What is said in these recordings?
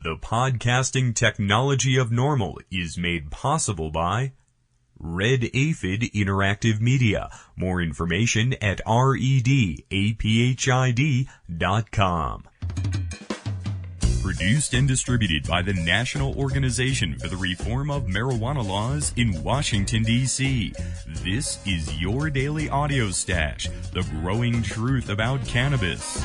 The podcasting technology of NORML is made possible by Red Aphid Interactive Media. More information at redaphid.com. Produced and distributed by the National Organization for the Reform of Marijuana Laws in Washington, D.C. This is your daily audio stash, the growing truth about cannabis.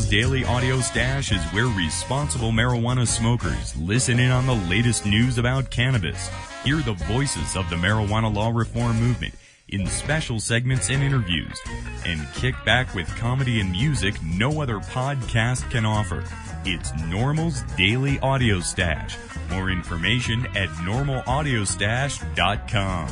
Daily Audio Stash is where responsible marijuana smokers listen in on the latest news about cannabis, hear the voices of the marijuana law reform movement in special segments and interviews, and kick back with comedy and music no other podcast can offer. It's NORML's Daily Audio Stash. More information at normalaudiostash.com.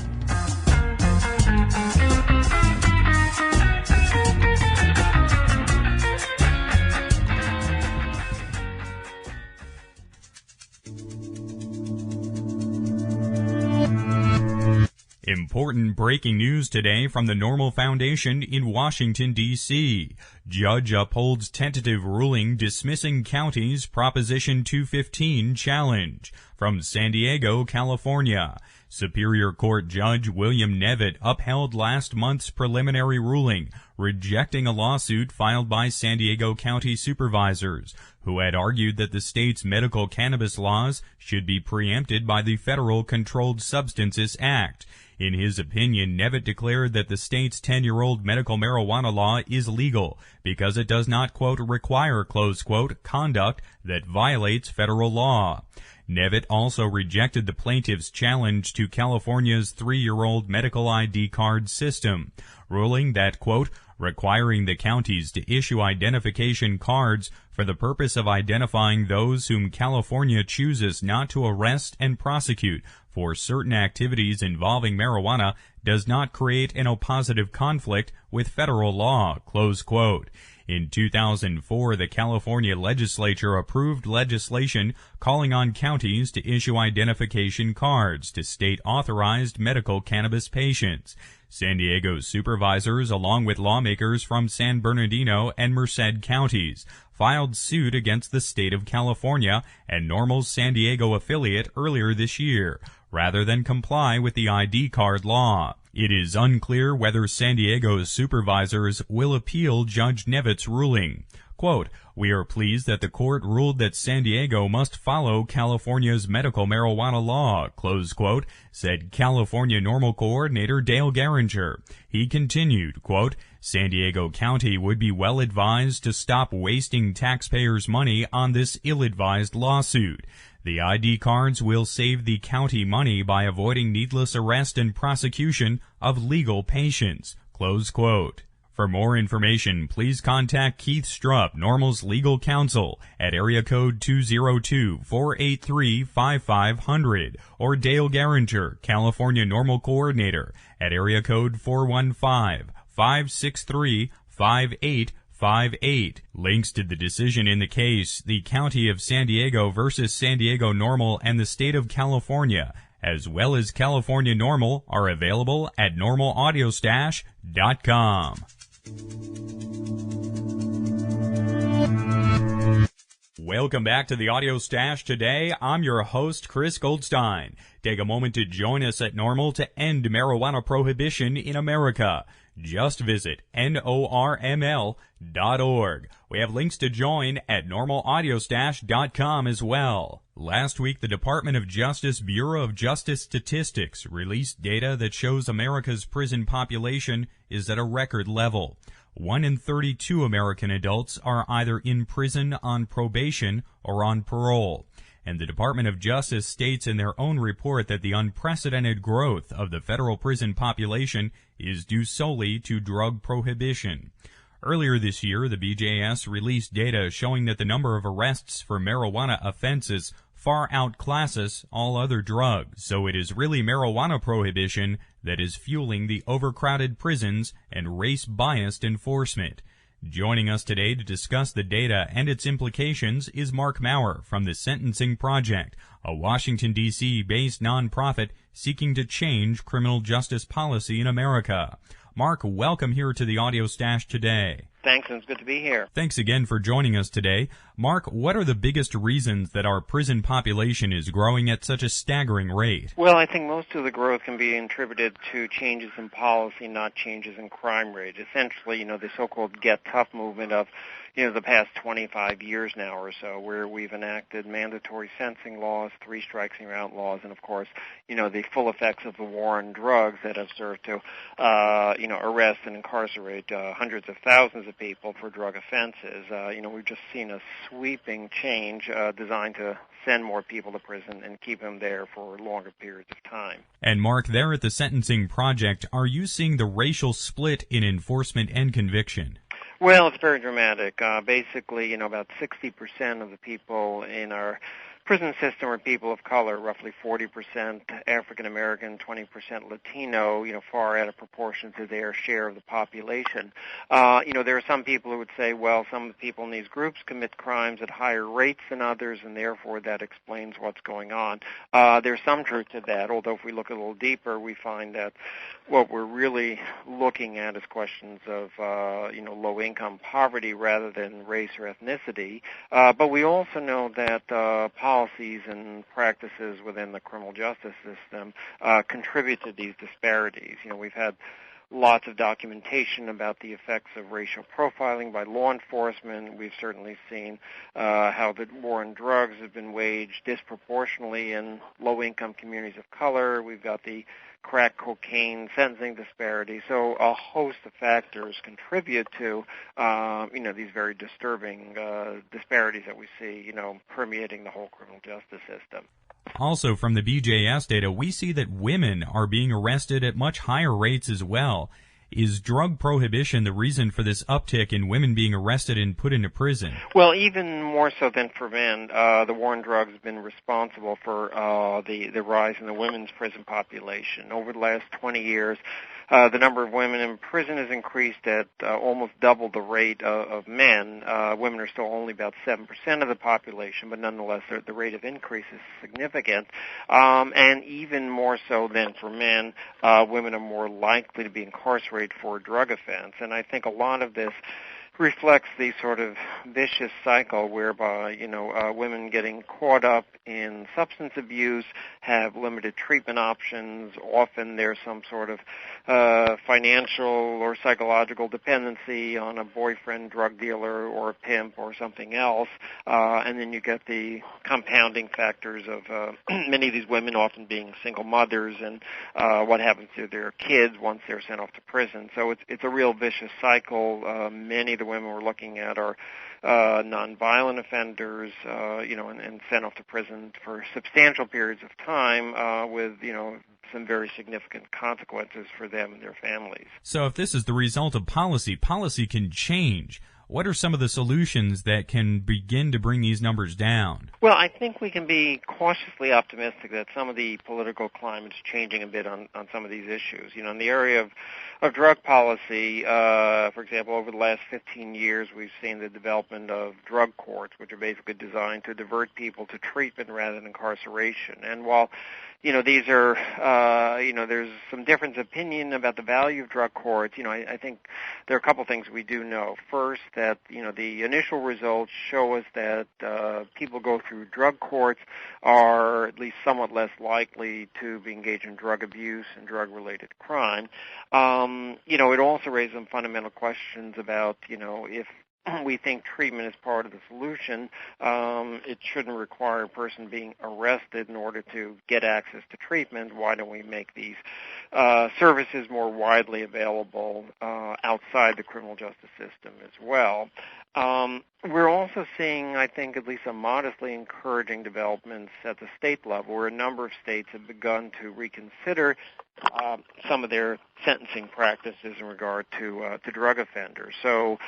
Important breaking news today from the NORML Foundation in Washington, D.C. Judge upholds tentative ruling dismissing county's Proposition 215 challenge. From San Diego, California, Superior Court Judge William Nevitt upheld last month's preliminary ruling, rejecting a lawsuit filed by San Diego County supervisors, who had argued that the state's medical cannabis laws should be preempted by the Federal Controlled Substances Act. In his opinion, Nevitt declared that the state's 10-year-old medical marijuana law is legal because it does not, quote, require, close quote, conduct that violates federal law. Nevitt also rejected the plaintiff's challenge to California's 3-year-old medical ID card system, ruling that, quote, requiring the counties to issue identification cards for the purpose of identifying those whom California chooses not to arrest and prosecute for certain activities involving marijuana does not create an oppositive conflict with federal law, close quote. In 2004, the California legislature approved legislation calling on counties to issue identification cards to state-authorized medical cannabis patients. San Diego's supervisors, along with lawmakers from San Bernardino and Merced counties, filed suit against the state of California and NORML's San Diego affiliate earlier this year, rather than comply with the ID card law. It is unclear whether San Diego's supervisors will appeal Judge Nevitt's ruling. Quote, we are pleased that the court ruled that San Diego must follow California's medical marijuana law, close quote, said California NORML Coordinator Dale Garinger. He continued, quote, San Diego County would be well advised to stop wasting taxpayers' money on this ill-advised lawsuit. The ID cards will save the county money by avoiding needless arrest and prosecution of legal patients, close quote. For more information, please contact Keith Strupp, NORML's legal counsel, at area code 202-483-5500, or Dale Garinger, California NORML Coordinator, at area code 415-563-5858. Links to the decision in the case, the County of San Diego versus San Diego NORML and the State of California, as well as California NORML, are available at normalaudiostash.com. Welcome back to the Audio Stash. Today, I'm your host, Chris Goldstein. Take a moment to join us at NORML to end marijuana prohibition in America. Just visit NORML.org. We have links to join at normalaudiostash.com as well. Last week, the Department of Justice Bureau of Justice Statistics released data that shows America's prison population is at a record level. 1 in 32 American adults are either in prison on probation or on parole. And the Department of Justice states in their own report that the unprecedented growth of the federal prison population is due solely to drug prohibition. Earlier this year, the BJS released data showing that the number of arrests for marijuana offenses far outclasses all other drugs. So it is really marijuana prohibition that is fueling the overcrowded prisons and race-biased enforcement. Joining us today to discuss the data and its implications is Mark Maurer from the Sentencing Project a Washington, D.C. based nonprofit seeking to change criminal justice policy in America. Mark, welcome here to the Audio Stash today. Thanks, and it's good to be here. Thanks again for joining us today. Mark, what are the biggest reasons that our prison population is growing at such a staggering rate? Well, I think most of the growth can be attributed to changes in policy, not changes in crime rate. Essentially, the so-called Get Tough movement of, the past 25 years now or so, where we've enacted mandatory sentencing laws, 3 strikes and you're out laws, and of course, the full effects of the war on drugs that have served to, arrest and incarcerate hundreds of thousands of people for drug offenses. We've just seen a sweeping change designed to send more people to prison and keep them there for longer periods of time. And Mark, there at the Sentencing Project, are you seeing the racial split in enforcement and conviction? Well, it's very dramatic. Basically, about 60% of the people in our prison system are people of color, roughly 40% African American, 20% Latino, far out of proportion to their share of the population. There are some people who would say, well, some of the people in these groups commit crimes at higher rates than others, and therefore that explains what's going on. There's some truth to that, although if we look a little deeper, we find that what we're really looking at is questions of, low-income poverty rather than race or ethnicity. But we also know that policies and practices within the criminal justice system contribute to these disparities. We've had lots of documentation about the effects of racial profiling by law enforcement. We've certainly seen how the war on drugs has been waged disproportionately in low-income communities of color. We've got the crack cocaine sentencing disparity. So a host of factors contribute to, these very disturbing disparities that we see, permeating the whole criminal justice system. Also, from the BJS data, we see that women are being arrested at much higher rates as well. Is drug prohibition the reason for this uptick in women being arrested and put into prison? Well, even more so than for men, the war on drugs has been responsible for the rise in the women's prison population. Over the last 20 years, the number of women in prison has increased at almost double the rate of men. Women are still only about 7% of the population, but nonetheless, the rate of increase is significant. And even more so than for men, women are more likely to be incarcerated for a drug offense. And I think a lot of this reflects the sort of vicious cycle whereby, women getting caught up in substance abuse have limited treatment options. Often there's some sort of financial or psychological dependency on a boyfriend, drug dealer, or a pimp or something else. And then you get the compounding factors of many of these women often being single mothers and what happens to their kids once they're sent off to prison. So it's a real vicious cycle. Many of the women we're looking at are nonviolent offenders, and sent off to prison for substantial periods of time with, some very significant consequences for them and their families. So if this is the result of policy can change. What are some of the solutions that can begin to bring these numbers down? Well, I think we can be cautiously optimistic that some of the political climate is changing a bit on some of these issues. In the area of drug policy, for example, over the last 15 years, we've seen the development of drug courts, which are basically designed to divert people to treatment rather than incarceration. And while these are, there's some difference of opinion about the value of drug courts. I think there are a couple things we do know. First, that, the initial results show us that people go through drug courts are at least somewhat less likely to be engaged in drug abuse and drug-related crime. It also raises some fundamental questions about, if we think treatment is part of the solution, it shouldn't require a person being arrested in order to get access to treatment. Why don't we make these services more widely available outside the criminal justice system as well? We're also seeing, I think, at least some modestly encouraging developments at the state level, where a number of states have begun to reconsider some of their sentencing practices in regard to drug offenders. So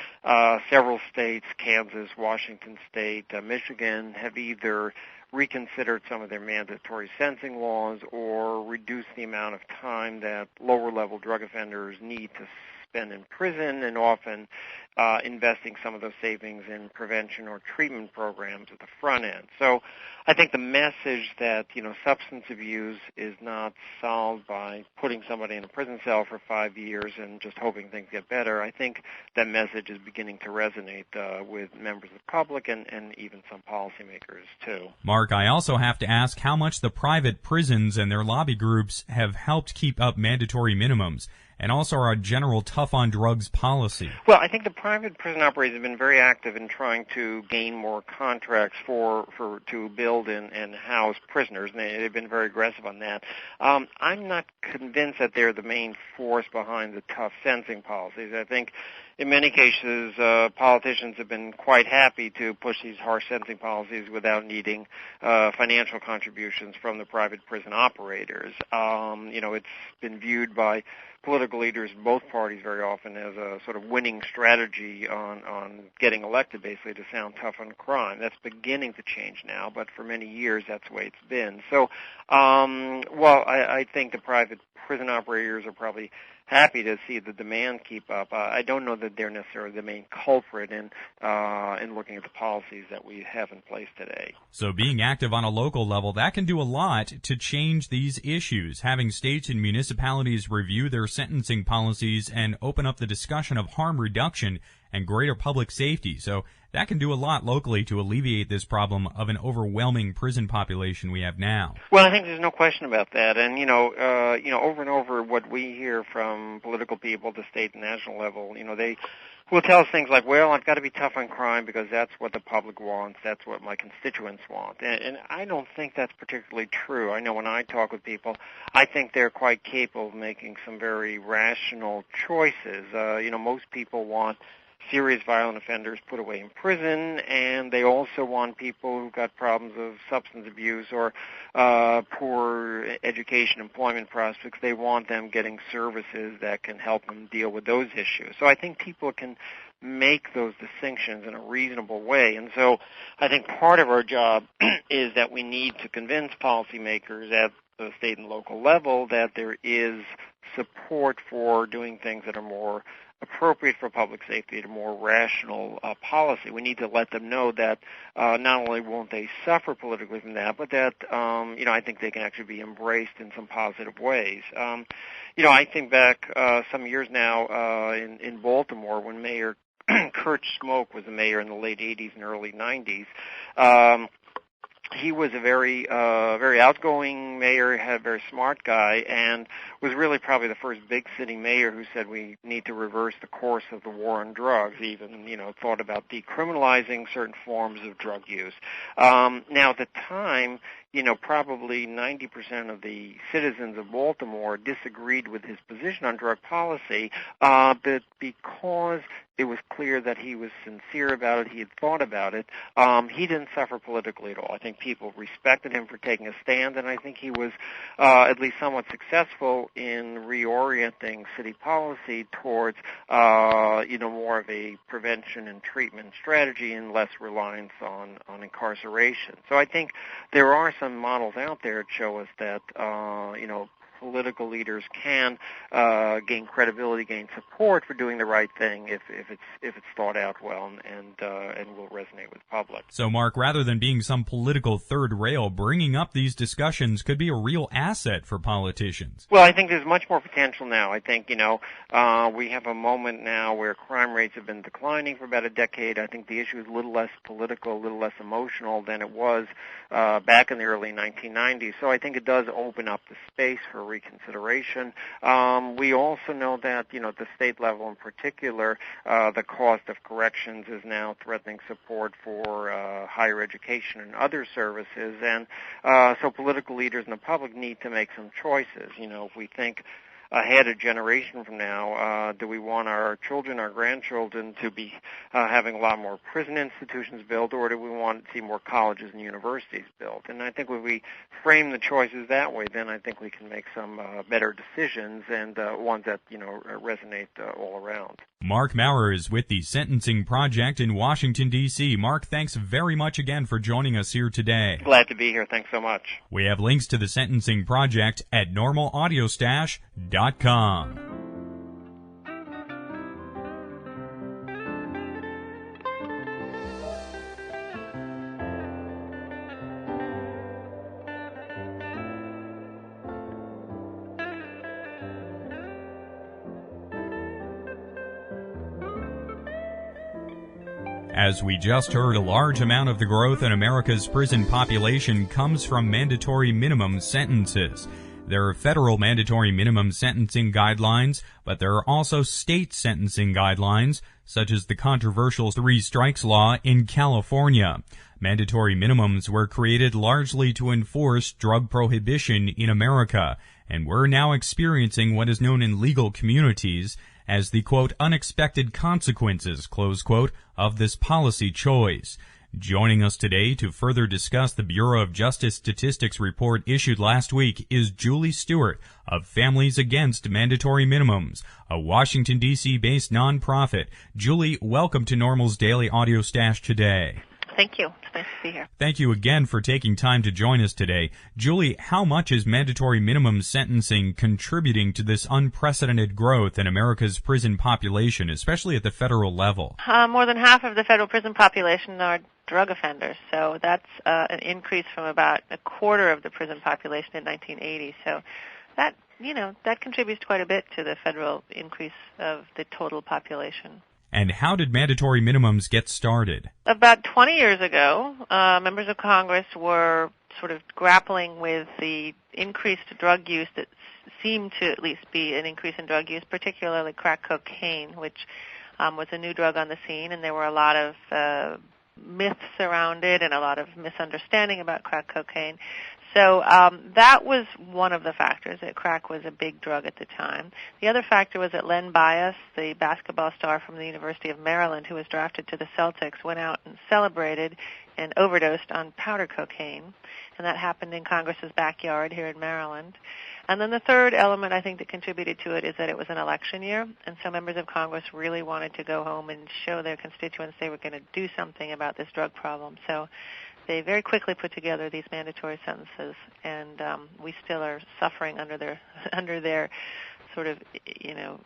several states, Kansas, Washington State, Michigan, have either reconsidered some of their mandatory sentencing laws or reduced the amount of time that lower-level drug offenders need to spend in prison and often investing some of those savings in prevention or treatment programs at the front end. So I think the message that, substance abuse is not solved by putting somebody in a prison cell for 5 years and just hoping things get better, I think that message is beginning to resonate with members of the public and even some policymakers, too. Mark, I also have to ask how much the private prisons and their lobby groups have helped keep up mandatory minimums, and also our general tough-on-drugs policy. Well, I think the private prison operators have been very active in trying to gain more contracts to build and house prisoners, and they've been very aggressive on that. I'm not convinced that they're the main force behind the tough sentencing policies. I think in many cases, politicians have been quite happy to push these harsh sentencing policies without needing financial contributions from the private prison operators. It's been viewed by political leaders in both parties very often as a sort of winning strategy on getting elected, basically, to sound tough on crime. That's beginning to change now, but for many years that's the way it's been. So, I think the private prison operators are probably happy to see the demand keep up. I don't know that they're necessarily the main culprit in looking at the policies that we have in place today. So being active on a local level, that can do a lot to change these issues. Having states and municipalities review their sentencing policies and open up the discussion of harm reduction and greater public safety. So that can do a lot locally to alleviate this problem of an overwhelming prison population we have now. Well, I think there's no question about that. And, over and over what we hear from political people at the state and national level, they will tell us things like, well, I've got to be tough on crime because that's what the public wants, that's what my constituents want. And I don't think that's particularly true. I know when I talk with people, I think they're quite capable of making some very rational choices. Most people want serious violent offenders put away in prison, and they also want people who've got problems of substance abuse or poor education, employment prospects. They want them getting services that can help them deal with those issues. So I think people can make those distinctions in a reasonable way. And so I think part of our job is that we need to convince policymakers at the state and local level that there is support for doing things that are more appropriate for public safety, a more rational policy. We need to let them know that not only won't they suffer politically from that, but that, I think they can actually be embraced in some positive ways. I think back some years now in Baltimore when Mayor Kurt Schmoke was the mayor in the late 80s and early 90s. He was a very outgoing mayor, a very smart guy, and was really probably the first big city mayor who said we need to reverse the course of the war on drugs, even, thought about decriminalizing certain forms of drug use. Now, at the time, probably 90% of the citizens of Baltimore disagreed with his position on drug policy, but because it was clear that he was sincere about it, he had thought about it, he didn't suffer politically at all. I think people respected him for taking a stand, and I think he was at least somewhat successful in reorienting city policy towards, more of a prevention and treatment strategy and less reliance on incarceration. So I think there are some models out there that show us that, political leaders can gain credibility, gain support for doing the right thing if it's thought out well and will resonate with the public. So, Mark, rather than being some political third rail, bringing up these discussions could be a real asset for politicians. Well, I think there's much more potential now. I think, we have a moment now where crime rates have been declining for about a decade. I think the issue is a little less political, a little less emotional than it was back in the early 1990s. So I think it does open up the space for reconsideration. We also know that, at the state level in particular, the cost of corrections is now threatening support for higher education and other services. And so political leaders and the public need to make some choices. If we think ahead a generation from now, do we want our children, our grandchildren to be having a lot more prison institutions built, or do we want to see more colleges and universities built? And I think when we frame the choices that way, then I think we can make some better decisions and ones that, resonate all around. Mark Maurer is with the Sentencing Project in Washington, D.C. Mark, thanks very much again for joining us here today. Glad to be here. Thanks so much. We have links to the Sentencing Project at normalaudiostash.com. As we just heard, a large amount of the growth in America's prison population comes from mandatory minimum sentences. There are federal mandatory minimum sentencing guidelines, but there are also state sentencing guidelines, such as the controversial three strikes law in California. Mandatory minimums were created largely to enforce drug prohibition in America, and we're now experiencing what is known in legal communities as the, quote, unexpected consequences, close quote, of this policy choice. Joining us today to further discuss the Bureau of Justice Statistics report issued last week is Julie Stewart of Families Against Mandatory Minimums, a Washington, D.C. based nonprofit. Julie, welcome to NORML's Daily Audio Stash today. Thank you. It's nice to be here. Thank you again for taking time to join us today. Julie, how much is mandatory minimum sentencing contributing to this unprecedented growth in America's prison population, especially at the federal level? More than half of the federal prison population are drug offenders, so that's an increase from about a quarter of the prison population in 1980. So that contributes quite a bit to the federal increase of the total population. And how did mandatory minimums get started? About 20 years ago, members of Congress were sort of grappling with the increased drug use that seemed to at least be an increase in drug use, particularly crack cocaine, which was a new drug on the scene, and there were a lot of myths around it and a lot of misunderstanding about crack cocaine. So that was one of the factors, that crack was a big drug at the time. The other factor was that Len Bias, the basketball star from the University of Maryland who was drafted to the Celtics, went out and celebrated and overdosed on powder cocaine. And that happened in Congress's backyard here in Maryland. And then the third element I think that contributed to it is that it was an election year, and so members of Congress really wanted to go home and show their constituents they were going to do something about this drug problem. So they very quickly put together these mandatory sentences, and we still are suffering under their sort of,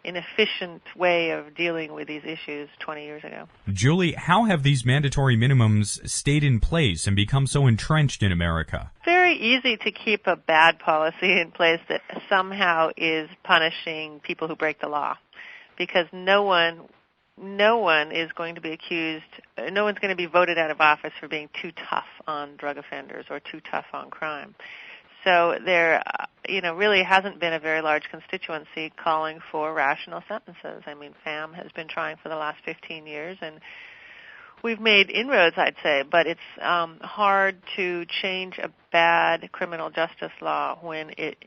inefficient way of dealing with these issues 20 years ago. Julie, how have these mandatory minimums stayed in place and become so entrenched in America? Very easy to keep a bad policy in place that somehow is punishing people who break the law, because no one is going to be accused, no one's going to be voted out of office for being too tough on drug offenders or too tough on crime. So there, really hasn't been a very large constituency calling for rational sentences. I mean, FAM has been trying for the last 15 years, and we've made inroads, I'd say, but it's hard to change a bad criminal justice law when it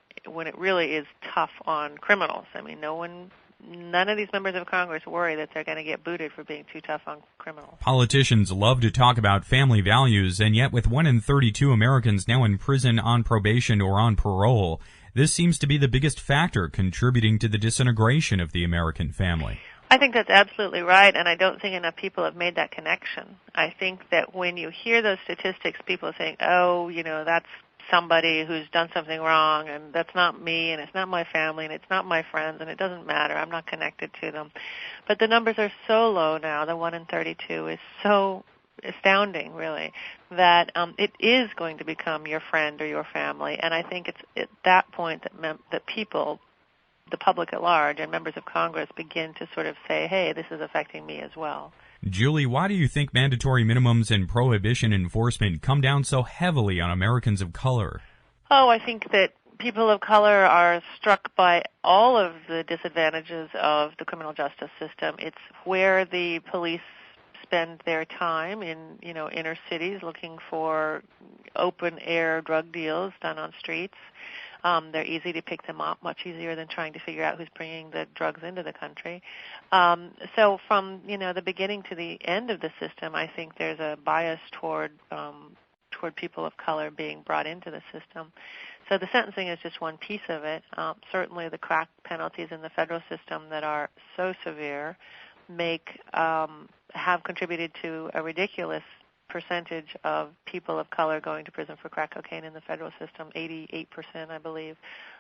really is tough on criminals. I mean, none of these members of Congress worry that they're going to get booted for being too tough on criminals. Politicians love to talk about family values, and yet with 1 in 32 Americans now in prison on probation or on parole, this seems to be the biggest factor contributing to the disintegration of the American family. I think that's absolutely right, and I don't think enough people have made that connection. I think that when you hear those statistics, people are saying, that's somebody who's done something wrong, and that's not me, and it's not my family, and it's not my friends, and it doesn't matter. I'm not connected to them. But the numbers are so low now, the 1 in 32 is so astounding, really, that it is going to become your friend or your family, and I think it's at that point that people, the public at large, and members of Congress begin to sort of say, hey, this is affecting me as well. Julie, why do you think mandatory minimums and prohibition enforcement come down so heavily on Americans of color? Oh, I think that people of color are struck by all of the disadvantages of the criminal justice system. It's where the police spend their time in, inner cities looking for open-air drug deals done on streets. They're easy to pick them up, much easier than trying to figure out who's bringing the drugs into the country. So from, the beginning to the end of the system, I think there's a bias toward people of color being brought into the system. So the sentencing is just one piece of it. Certainly the crack penalties in the federal system that are so severe have contributed to a ridiculous percentage of people of color going to prison for crack cocaine in the federal system. 88%, I believe,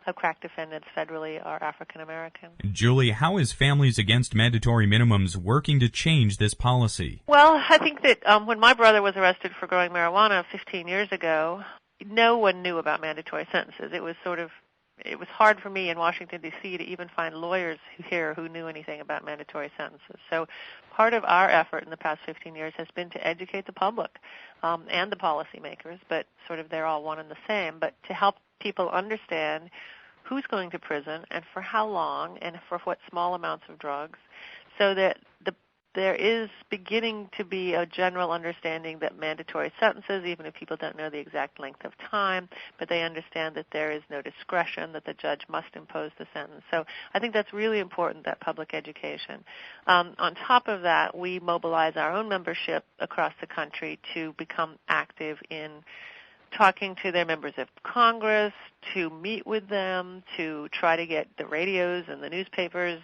of crack defendants federally are African American. Julie, how is Families Against Mandatory Minimums working to change this policy? Well, I think that when my brother was arrested for growing marijuana 15 years ago, no one knew about mandatory sentences. It was sort of it was hard for me in Washington, D.C. to even find lawyers here who knew anything about mandatory sentences. So part of our effort in the past 15 years has been to educate the public and the policymakers, but sort of they're all one and the same, but to help people understand who's going to prison and for how long and for what small amounts of drugs, so that there is beginning to be a general understanding that mandatory sentences, even if people don't know the exact length of time, but they understand that there is no discretion, that the judge must impose the sentence. So I think that's really important, that public education. On top of that, we mobilize our own membership across the country to become active in talking to their members of Congress, to meet with them, to try to get the radios and the newspapers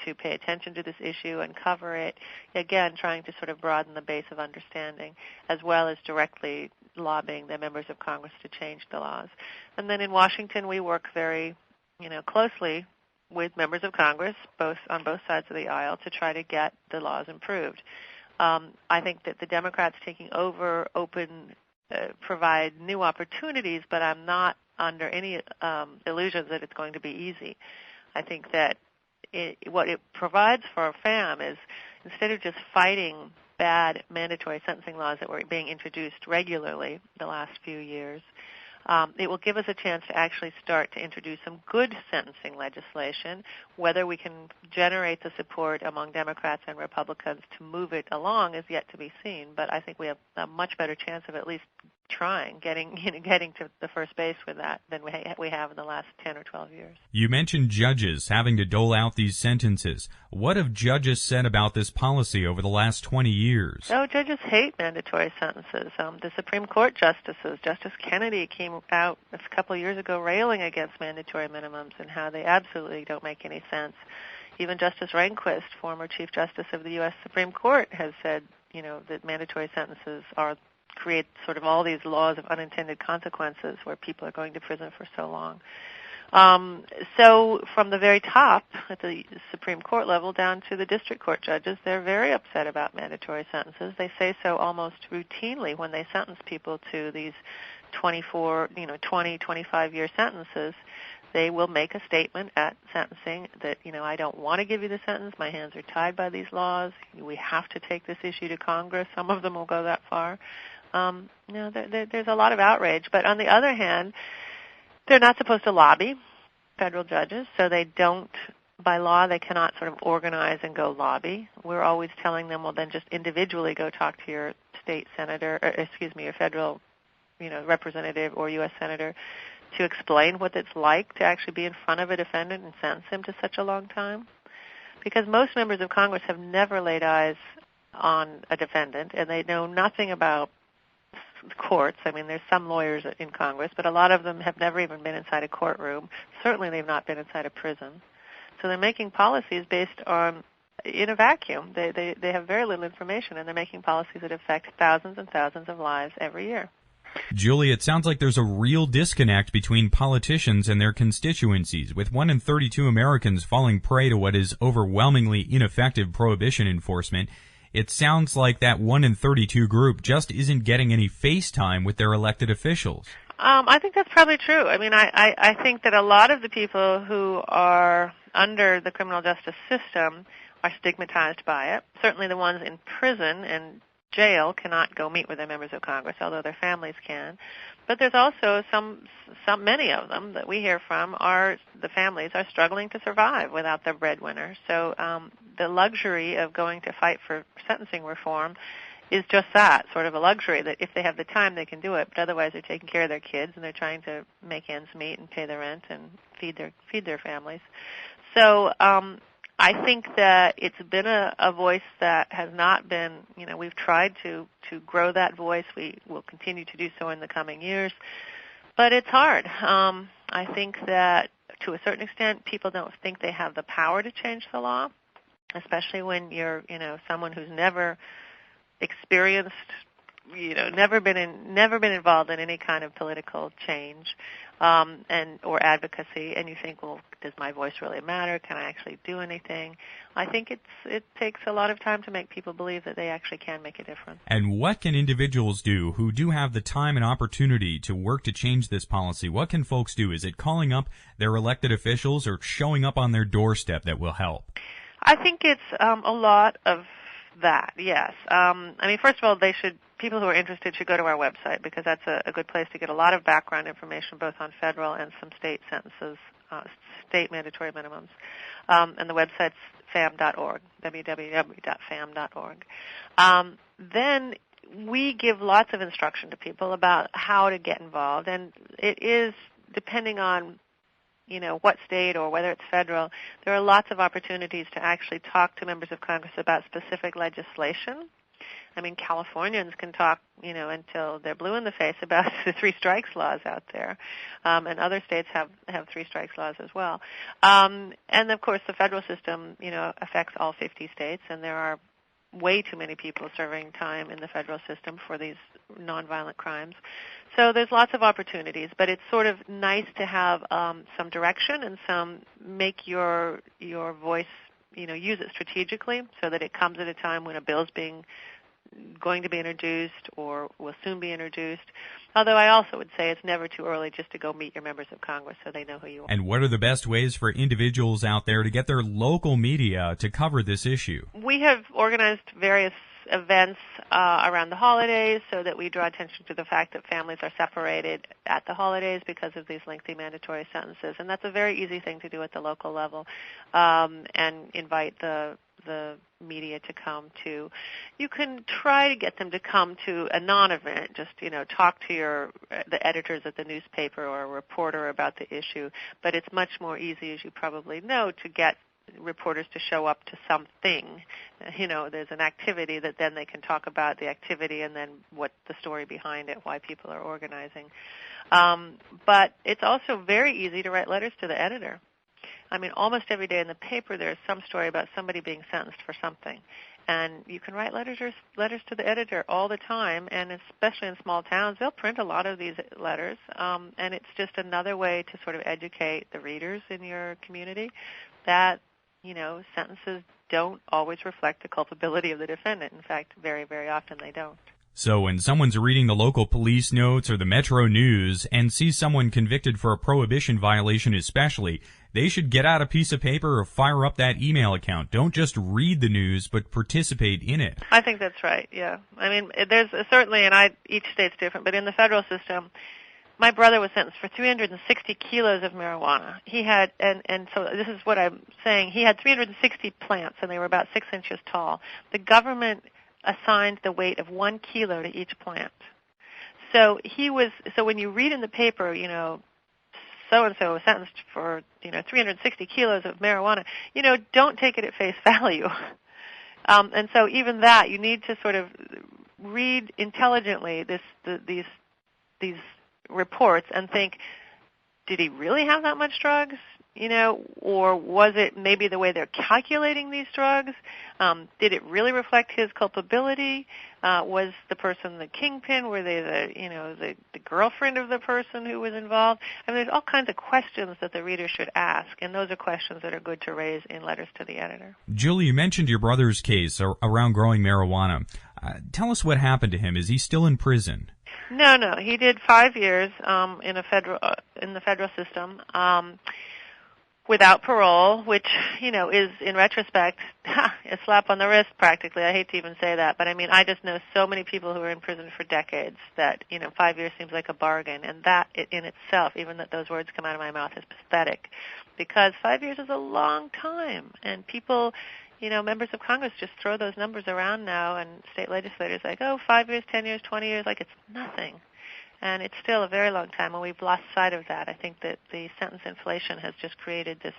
to pay attention to this issue and cover it. Again, trying to sort of broaden the base of understanding, as well as directly lobbying their members of Congress to change the laws. And then in Washington, we work very, closely with members of Congress, on both sides of the aisle, to try to get the laws improved. I think that the Democrats taking over provide new opportunities, but I'm not under any illusions that it's going to be easy. I think that what it provides for a FAM is, instead of just fighting bad mandatory sentencing laws that were being introduced regularly the last few years, it will give us a chance to actually start to introduce some good sentencing legislation. Whether we can generate the support among Democrats and Republicans to move it along is yet to be seen, but I think we have a much better chance of at least trying, getting to the first base with that than we have in the last 10 or 12 years. You mentioned judges having to dole out these sentences. What have judges said about this policy over the last 20 years? Oh, judges hate mandatory sentences. The Supreme Court justices, Justice Kennedy came out a couple of years ago railing against mandatory minimums and how they absolutely don't make any sense. Even Justice Rehnquist, former Chief Justice of the U.S. Supreme Court, has said, that mandatory sentences create sort of all these laws of unintended consequences where people are going to prison for so long. So from the very top at the Supreme Court level down to the district court judges, they're very upset about mandatory sentences. They say so almost routinely when they sentence people to these 20, 25-year sentences. They will make a statement at sentencing that, I don't want to give you the sentence. My hands are tied by these laws. We have to take this issue to Congress. Some of them will go that far. There's a lot of outrage. But on the other hand, they're not supposed to lobby, federal judges, so they don't, by law, they cannot sort of organize and go lobby. We're always telling them, well, then just individually go talk to your state senator, your federal, representative or U.S. senator to explain what it's like to actually be in front of a defendant and sentence him to such a long time. Because most members of Congress have never laid eyes on a defendant, and they know nothing about courts. I mean, there's some lawyers in Congress, but a lot of them have never even been inside a courtroom. Certainly they've not been inside a prison. So they're making policies based in a vacuum. They have very little information, and they're making policies that affect thousands and thousands of lives every year. Julie, it sounds like there's a real disconnect between politicians and their constituencies, with 1 in 32 Americans falling prey to what is overwhelmingly ineffective prohibition enforcement. It sounds like that 1 in 32 group just isn't getting any face time with their elected officials. I think that's probably true. I mean, I think that a lot of the people who are under the criminal justice system are stigmatized by it. Certainly the ones in prison and jail cannot go meet with their members of Congress, although their families can. But there's also many of them that we hear from the families are struggling to survive without their breadwinner. So the luxury of going to fight for sentencing reform is just that, sort of a luxury that if they have the time they can do it, but otherwise they're taking care of their kids and they're trying to make ends meet and pay the rent and feed their families. So I think that it's been a voice that has not been, we've tried to grow that voice. We will continue to do so in the coming years. But it's hard. I think that to a certain extent people don't think they have the power to change the law, especially when you're, someone who's never experienced never been involved in any kind of political change or advocacy, and you think, well, does my voice really matter? Can I actually do anything? I think it takes a lot of time to make people believe that they actually can make a difference. And what can individuals do who do have the time and opportunity to work to change this policy? What can folks do? Is it calling up their elected officials or showing up on their doorstep that will help? I think it's a lot of that, yes. First of all, people who are interested should go to our website, because that's a good place to get a lot of background information, both on federal and some state sentences, state mandatory minimums. And the website's fam.org, www.fam.org. Then we give lots of instruction to people about how to get involved, and it is depending on what state or whether it's federal, there are lots of opportunities to actually talk to members of Congress about specific legislation. Californians can talk, until they're blue in the face about the three strikes laws out there, and other states have three strikes laws as well. And of course, the federal system, affects all 50 states, and there are way too many people serving time in the federal system for these nonviolent crimes. So there's lots of opportunities, but it's sort of nice to have some direction and make your voice, use it strategically so that it comes at a time when a bill's going to be introduced or will soon be introduced. Although I also would say it's never too early just to go meet your members of Congress so they know who you are. And what are the best ways for individuals out there to get their local media to cover this issue? We have organized various events around the holidays so that we draw attention to the fact that families are separated at the holidays because of these lengthy mandatory sentences. And that's a very easy thing to do at the local level, and invite the media to come to. You can try to get them to come to a non-event, just, talk to the editors at the newspaper or a reporter about the issue, but it's much more easy, as you probably know, to get reporters to show up to something. There's an activity that then they can talk about the activity and then what the story behind it, why people are organizing. But it's also very easy to write letters to the editor. Almost every day in the paper there's some story about somebody being sentenced for something. And you can write letters to the editor all the time, and especially in small towns, they'll print a lot of these letters. And it's just another way to sort of educate the readers in your community that, sentences don't always reflect the culpability of the defendant. In fact, very, very often they don't. So when someone's reading the local police notes or the Metro News and sees someone convicted for a prohibition violation especially, they should get out a piece of paper or fire up that email account. Don't just read the news, but participate in it. I think that's right, yeah. There's certainly, and each state's different, but in the federal system, my brother was sentenced for 360 kilos of marijuana. He had, and so this is what I'm saying, he had 360 plants, and they were about 6 inches tall. The government assigned the weight of 1 kilo to each plant. So when you read in the paper, so-and-so was sentenced for, 360 kilos of marijuana, don't take it at face value. And so even that, you need to sort of read intelligently these reports and think, did he really have that much drugs? Or was it maybe the way they're calculating these drugs? Did it really reflect his culpability? Was the person the kingpin? Were they the girlfriend of the person who was involved? There's all kinds of questions that the reader should ask, and those are questions that are good to raise in letters to the editor. Julie, you mentioned your brother's case around growing marijuana. Tell us what happened to him. Is he still in prison? No. He did 5 years in the federal system. Without parole, which, is, in retrospect, a slap on the wrist practically. I hate to even say that, but I just know so many people who are in prison for decades that, 5 years seems like a bargain, and that in itself, even that those words come out of my mouth, is pathetic, because 5 years is a long time, and people, members of Congress just throw those numbers around now, and state legislators like, 5 years, 10 years, 20 years, like it's nothing. And it's still a very long time, and we've lost sight of that. I think that the sentence inflation has just created this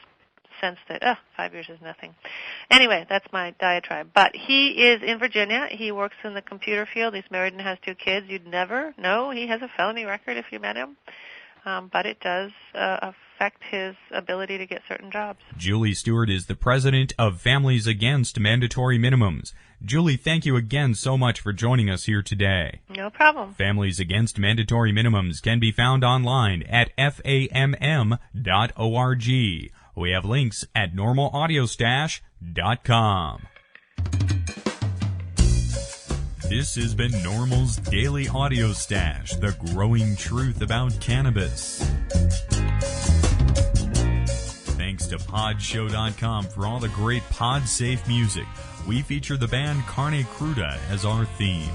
sense that, 5 years is nothing. Anyway, that's my diatribe. But he is in Virginia. He works in the computer field. He's married and has 2 kids. You'd never know he has a felony record if you met him. But it does affect affect his ability to get certain jobs. Julie Stewart is the president of Families Against Mandatory Minimums. Julie, thank you again so much for joining us here today. No problem. Families Against Mandatory Minimums can be found online at famm.org. We have links at normalaudiostash.com. This has been NORML's Daily Audio Stash, the growing truth about cannabis. Thanks to Podshow.com for all the great pod-safe music. We feature the band Carne Cruda as our theme.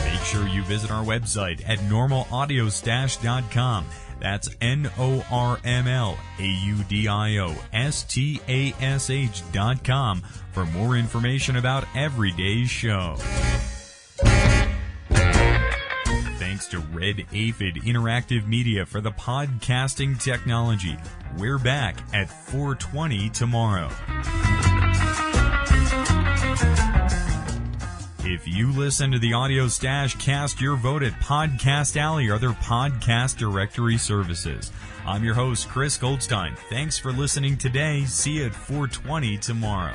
Make sure you visit our website at normalaudiostash.com. That's NORMLAUDIOSTASH.com for more information about every day's show. Thanks to Red Aphid Interactive Media for the podcasting technology. We're back at 4:20 tomorrow. If you listen to the Audio Stash, cast your vote at Podcast Alley or other podcast directory services. I'm your host, Chris Goldstein. Thanks for listening today. See you at 4:20 tomorrow.